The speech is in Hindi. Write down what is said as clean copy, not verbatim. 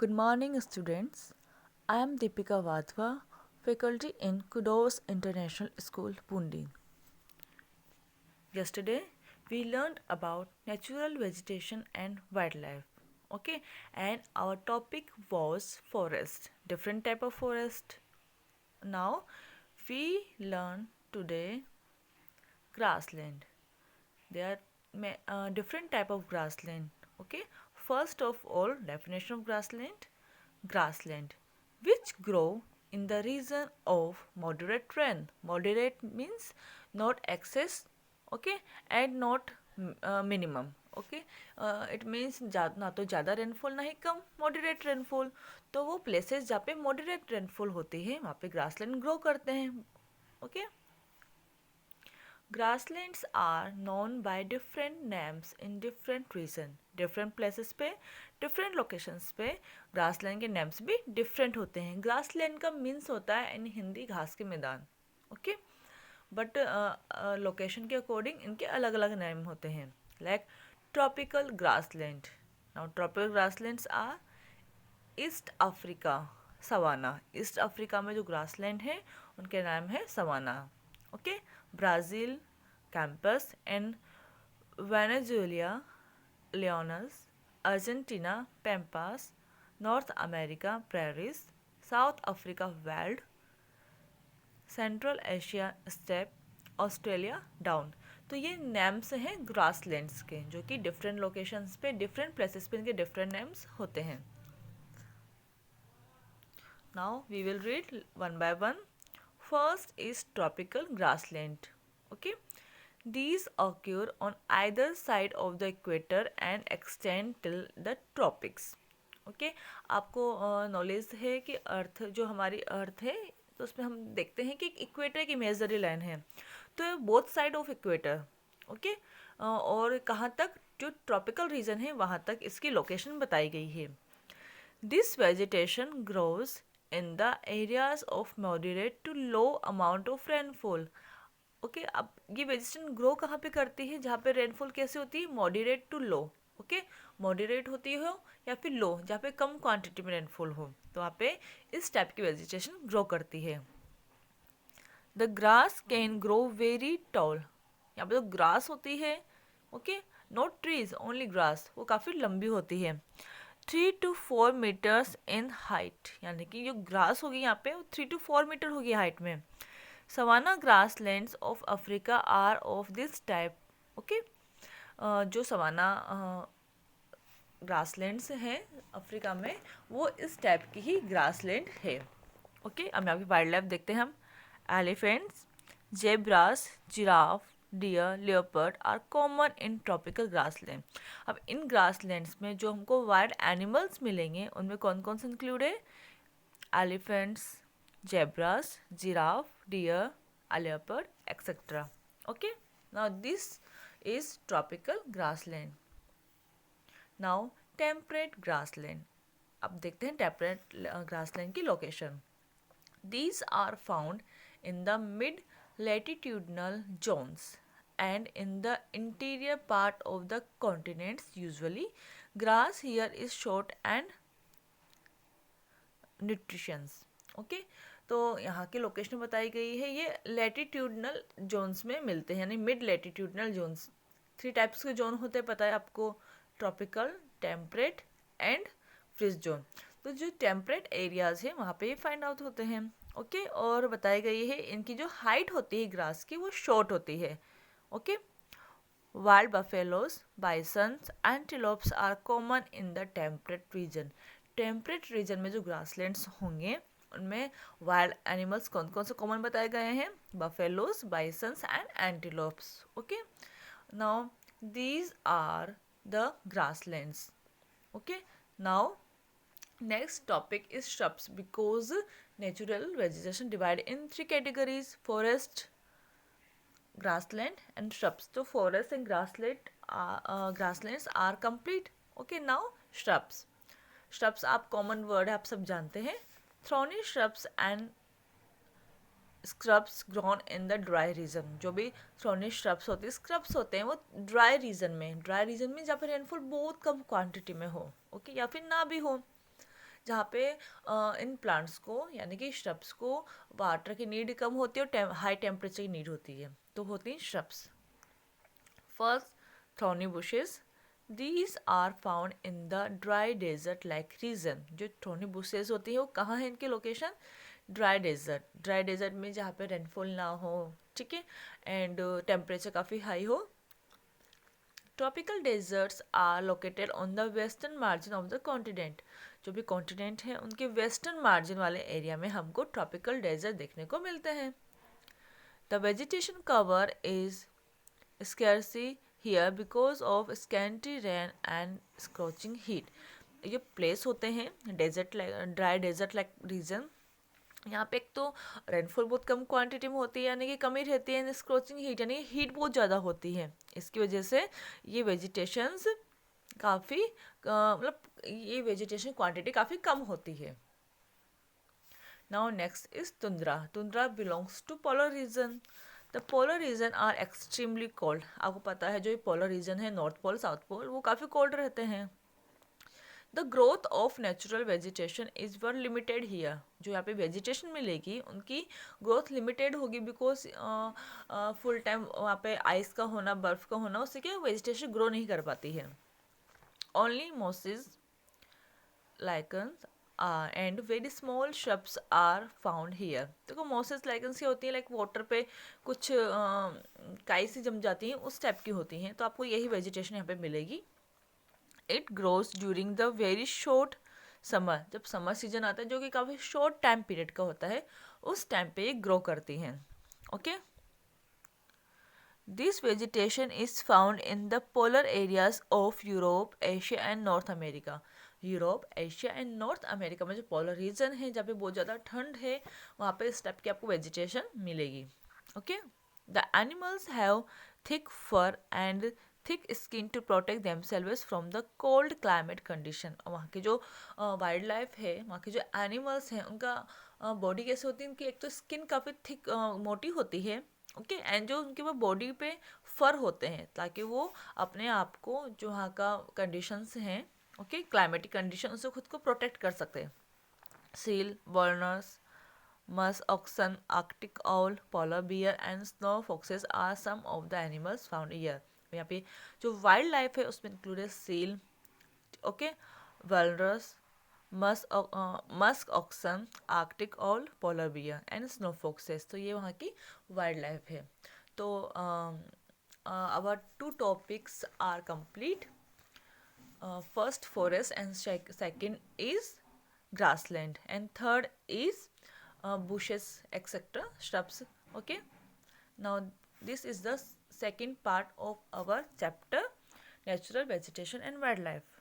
Good morning, students. I am Deepika Wadhwa, faculty in Kudos International School, Pundi. Yesterday, we learned about natural vegetation and wildlife. Okay, and our topic was forest, different type of forest. Now, we learn today grassland. There are different type of grassland. Okay, first of all, definition of grassland: grassland which grow in the region of moderate rain. Moderate means not excess, okay, and not minimum. Okay, it means ना तो ज़्यादा रेनफॉल ना ही कम, मॉडरेट रेनफॉल. तो वो प्लेसेस जहाँ पे मॉडरेट रेनफॉल होती है वहाँ पे ग्रासलैंड ग्रो करते हैं. Okay, grasslands are known by different names in different region. different places पे, different locations पे grassland के names भी different होते हैं. grassland का means होता है in हिंदी घास के मैदान. ओके, बट लोकेशन के अकॉर्डिंग इनके अलग अलग नेम होते हैं. Like tropical grassland. Now tropical grasslands are East Africa savanna. East Africa में जो ग्रासलैंड है उनके नाम है savanna. Okay, Brazil campos and Venezuela llanos, Argentina pampas, North America prairies, South Africa veld, Central Asia steppe, Australia down. तो ये नेम्स हैं ग्रासलैंड्स के, जो कि डिफरेंट लोकेशंस पे, डिफरेंट प्लेसेस पे इनके डिफरेंट नेम्स होते हैं. Now we will read one by one. First is tropical grassland. Okay, these occur on either side of the equator and extend till the tropics. Okay, आपको नॉलेज है कि अर्थ, जो हमारी अर्थ है, तो उसमें हम देखते हैं कि इक्वेटर की इमेजरी लाइन है, तो both side of equator. Okay, और कहाँ तक, जो ट्रॉपिकल रीजन है वहाँ तक इसकी लोकेशन बताई गई है. This vegetation grows in the areas of moderate to low amount of rainfall. Okay, अब ये वेजिटेशन ग्रो कहाँ पे करती है, जहाँ पे रेनफॉल कैसे होती है, moderate to low. Okay, moderate होती हो या फिर लो, जहाँ पे कम क्वांटिटी में रेनफॉल हो, तो वहाँ पे इस टाइप की वेजिटेशन ग्रो करती है. The grass can grow very tall. यहाँ पे जो ग्रास होती है, okay, not trees, only grass, वो काफ़ी लंबी होती है. 3 to 4 मीटर्स इन हाइट, यानी कि जो ग्रास होगी यहाँ पे वो 3 to 4 मीटर होगी हाइट में. Savanna grasslands of Africa are of this type. Okay, जो सवाना ग्रासलैंड्स हैं अफ्रीका में, वो इस टाइप की ही ग्रासलैंड है. ओके, अब यहाँ की वाइल्ड लाइफ देखते हैं हम. Elephants, zebras, giraffe, deer, leopard are common in tropical grassland. अब इन ग्रासलैंड्स में जो हमको वाइल्ड एनिमल्स मिलेंगे उनमें कौन कौन से इंक्लूड है, elephants, zebras, giraffe, deer, leopard etcetera. Okay, now this is tropical grassland. Now temperate grassland. अब देखते हैं टेम्परेट ग्रासलैंड की location. These are found in the mid-latitudinal zones and in the interior part of the continents. Usually, grass here is short and nutritious. Okay, तो यहाँ की लोकेशन बताई गई है, ये लैटिट्यूडनल जोन्स में मिलते हैं, यानी मिड लैटिट्यूडनल जोन्स. 3 टाइप्स के जोन होते हैं, पता है आपको, tropical, temperate and frigid zone. तो जो टेम्परेट एरियाज हैं वहाँ पे ये फाइंड आउट होते हैं. ओके, और बताई गई है इनकी जो हाइट होती है ग्रास की वो शॉर्ट होती है. Okay, wild buffaloes, bisons, antelopes are common in the temperate region. Temperate region में जो ग्रासलैंड्स होंगे उनमें वाइल्ड एनिमल्स कौन कौन से कॉमन बताए गए हैं, buffaloes, bisons and antelopes. Okay, now these are the grasslands. Okay, now next topic is shrubs, because natural vegetation divided in 3 categories: forest, grassland and shrubs. So forest and grasslands are complete. Okay, now shrubs. Shrubs आप common word है, आप सब जानते हैं. Thorny shrubs and scrubs grown in the dry region. जो भी थ्रोनी श्रब्स होते हैं, स्क्रब्स होते हैं, वो ड्राई रीजन में, ड्राई रीजन में जहाँ पर रेनफॉल बहुत कम क्वांटिटी में हो, ओके, या फिर ना भी हो. जहाँ पे इन प्लांट्स को यानी कि श्रब्स को वाटर की नीड कम होती है और हाई टेम्परेचर की नीड होती है, तो होती हैं shrubs. First, thorny bushes, these are found in the dry desert like region. जो थॉर्नी बुशेस होती हैं वो कहाँ है इनकी लोकेशन? ड्राई डेजर्ट में जहाँ पे रेनफॉल ना हो, ठीक है, एंड टेम्परेचर काफ़ी हाई हो। Tropical deserts are located on the western margin of the continent. जो भी कॉन्टिनेंट है उनके वेस्टर्न मार्जिन वाले एरिया में हमको ट्रॉपिकल डेजर्ट देखने को मिलते हैं। The vegetation cover is scarce here because of scanty rain and scorching heat. ये प्लेस होते हैं desert dry desert like region, यहाँ पे एक तो रेनफॉल बहुत कम क्वांटिटी में होती है यानी कि कमी रहती है, स्क्रोचिंग हीट यानी हीट बहुत ज़्यादा होती है। इसकी वजह से ये वेजिटेशंस काफ़ी मतलब ये वेजिटेशन क्वांटिटी काफ़ी कम होती है। Now next is tundra. Tundra belongs to polar region. The polar region are extremely cold. आपको पता है जो ये पोलर रीजन है, नॉर्थ पोल साउथ पोल, वो काफ़ी कोल्ड रहते हैं। The growth of natural vegetation is very limited here. जो यहाँ पे वेजिटेशन मिलेगी उनकी ग्रोथ लिमिटेड होगी बिकॉज फुल टाइम वहाँ पे आइस का होना, बर्फ़ का होना, उससे क्या वेजिटेशन ग्रो नहीं कर पाती है। Only mosses, lichens and very small shrubs are found here. देखो मॉसेस लाइकन्स क्या होती है, लाइक वाटर पे कुछ काई सी जम जाती हैं, उस टाइप की होती हैं, तो आपको यही वेजिटेशन यहाँ पे मिलेगी। It grows during the very short summer. जब समर सीजन आता है जो कि काफ़ी शॉर्ट टाइम पीरियड का होता है, उस टाइम पे ये ग्रो करती हैं। Okay, this vegetation is found in the polar areas of Europe, Asia and north America. Europe, Asia and north America में जो पोलर रीजन है जहाँ पे बहुत ज़्यादा ठंड है, वहाँ पे इस टाइप की आपको वेजिटेशन मिलेगी। Okay, the animals have thick fur and thick skin to protect themselves from the cold climate condition. वहाँ के जो वाइल्ड लाइफ है, वहाँ के जो एनिमल्स हैं, उनका बॉडी कैसे होती है, उनकी एक तो स्किन काफ़ी थिक मोटी होती है, ओके, एंड जो उनके वो बॉडी पे फर होते हैं ताकि वो अपने आप को जो वहाँ का कंडीशंस हैं, ओके, क्लाइमेटिक कंडीशन, उससे खुद को प्रोटेक्ट कर सकते हैं। Seal, walnuts, musk oxen, arctic owl, polar bear and snow foxes are some of the animals found here। यहाँ पे जो वाइल्ड लाइफ है उसमें included seal, okay, walrus, musk oxen, arctic owl, polar bear and snow foxes. तो ये वहाँ की वाइल्ड लाइफ है। तो our two topics are complete. First forest and second is grassland and third is bushes etc shrubs. Okay, now this is the second part of our chapter natural vegetation and wildlife.